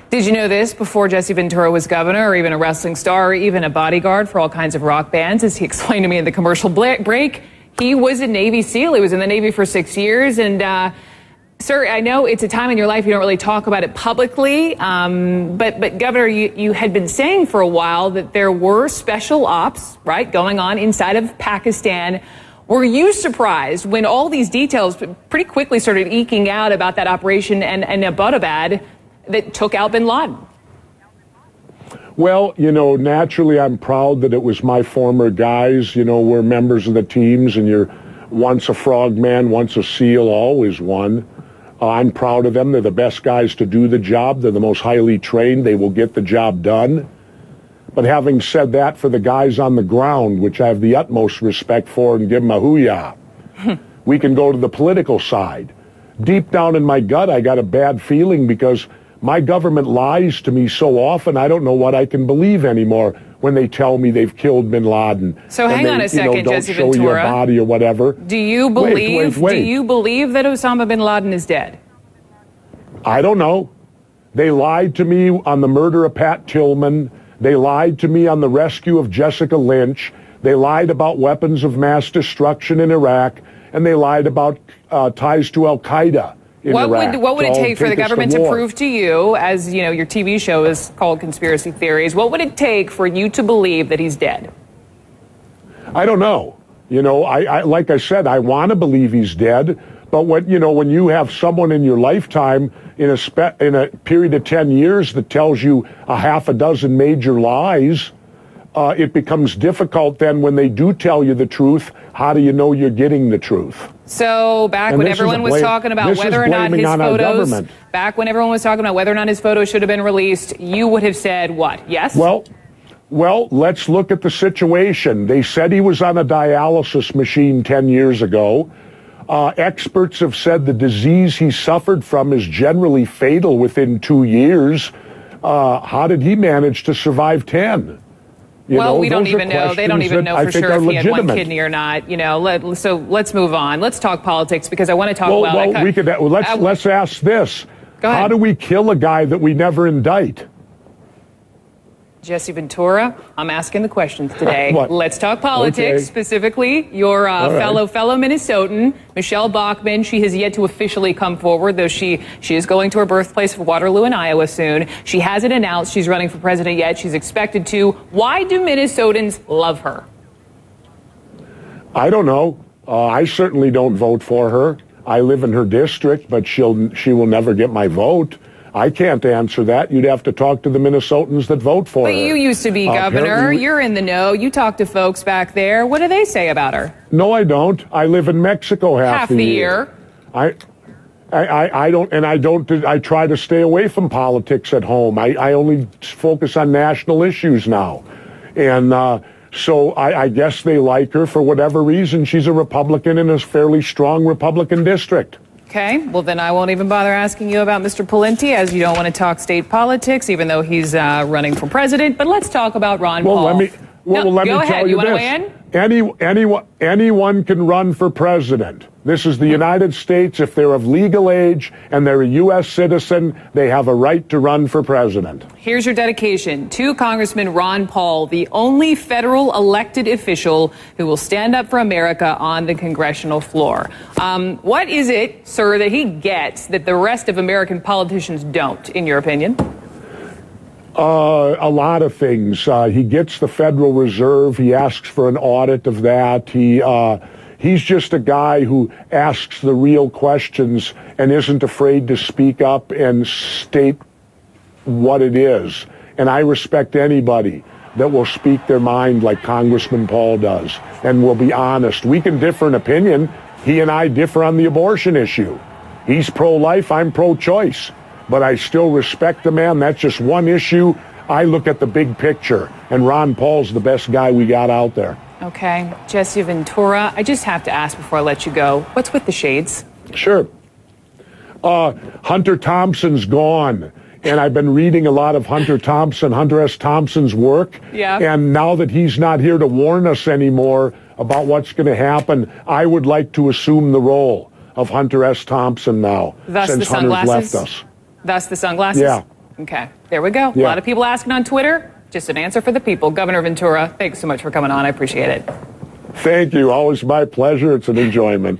Did you know this? Before Jesse Ventura was governor, or even a wrestling star, or even a bodyguard for all kinds of rock bands, as he explained to me in the commercial break, he was a Navy SEAL. He was in the Navy for 6 years. And, sir, I know it's a time in your life you don't really talk about it publicly, but Governor, you had been saying for a while that there were special ops, right, going on inside of Pakistan. Were you surprised when all these details pretty quickly started eking out about that operation and Abbottabad that took out bin Laden? Well, you know, naturally I'm proud that it was my former guys. You know, we're members of the teams, and you're once a frogman, once a SEAL, always one. I'm proud of them. They're the best guys to do the job. They're the most highly trained. They will get the job done. But having said that, for the guys on the ground, which I have the utmost respect for and give them a hoo-yah, we can go to the political side. Deep down in my gut, I got a bad feeling because my government lies to me so often, I don't know what I can believe anymore when they tell me they've killed bin Laden. So hang on a second, Jesse Ventura. Don't show your body or whatever. Do you believe, wait. Do you believe that Osama bin Laden is dead? I don't know. They lied to me on the murder of Pat Tillman. They lied to me on the rescue of Jessica Lynch. They lied about weapons of mass destruction in Iraq. And they lied about ties to Al-Qaeda. What would it take for the government to prove to you, as you know, your TV show is called Conspiracy Theories, what would it take for you to believe that he's dead? I don't know. You know, I like I said, I want to believe he's dead. But when you have someone in your lifetime in a period of 10 years that tells you a half a dozen major lies, it becomes difficult then when they do tell you the truth. How do you know you're getting the truth? So back when everyone was talking about whether or not his photos, back when everyone was talking about whether or not his photos should have been released, you would have said what? Yes? Well, let's look at the situation. They said he was on a dialysis machine 10 years ago. Experts have said the disease he suffered from is generally fatal within 2 years. How did he manage to survive 10? Well, we don't even know. They don't even know for sure if he had one kidney or not. You know, so let's move on. Let's talk politics because I want to talk about. Let's ask this. Go ahead. How do we kill a guy that we never indict? Jesse Ventura, I'm asking the questions today. Let's talk politics, specifically your fellow Minnesotan, Michelle Bachmann. She has yet to officially come forward, though she is going to her birthplace of Waterloo in Iowa soon. She hasn't announced she's running for president yet. She's expected to. Why do Minnesotans love her? I don't know. I certainly don't vote for her. I live in her district, but she will never get my vote. I can't answer that. You'd have to talk to the Minnesotans that vote for her. But you used to be governor. You're in the know. You talk to folks back there. What do they say about her? No, I don't. I live in Mexico half the year. I don't, and I don't. I try to stay away from politics at home. I only focus on national issues now, and so I guess they like her for whatever reason. She's a Republican in a fairly strong Republican district. Okay, well then I won't even bother asking you about Mr. Pawlenty, as you don't want to talk state politics, even though he's running for president. But let's talk about Ron Paul. Let me tell you this. Anyone can run for president. This is the United States. If they're of legal age and they're a U.S. citizen, they have a right to run for president. Here's your dedication to Congressman Ron Paul, the only federal elected official who will stand up for America on the congressional floor. What is it, sir, that he gets that the rest of American politicians don't, in your opinion? A lot of things. He gets the Federal Reserve. He asks for an audit of that. He's just a guy who asks the real questions and isn't afraid to speak up and state what it is. And I respect anybody that will speak their mind like Congressman Paul does and will be honest. We can differ in opinion. He and I differ on the abortion issue. He's pro-life, I'm pro-choice. But I still respect the man. That's just one issue. I look at the big picture, and Ron Paul's the best guy we got out there. Okay. Jesse Ventura, I just have to ask before I let you go, what's with the shades? Sure. Hunter Thompson's gone, and I've been reading a lot of Hunter S. Thompson's work. Yeah. And now that he's not here to warn us anymore about what's going to happen, I would like to assume the role of Hunter S. Thompson now, Thus since Hunter's left us. Thus the sunglasses? Yeah. Okay, there we go. Yeah. A lot of people asking on Twitter. Just an answer for the people. Governor Ventura, thanks so much for coming on. I appreciate it. Thank you. Always my pleasure. It's an enjoyment.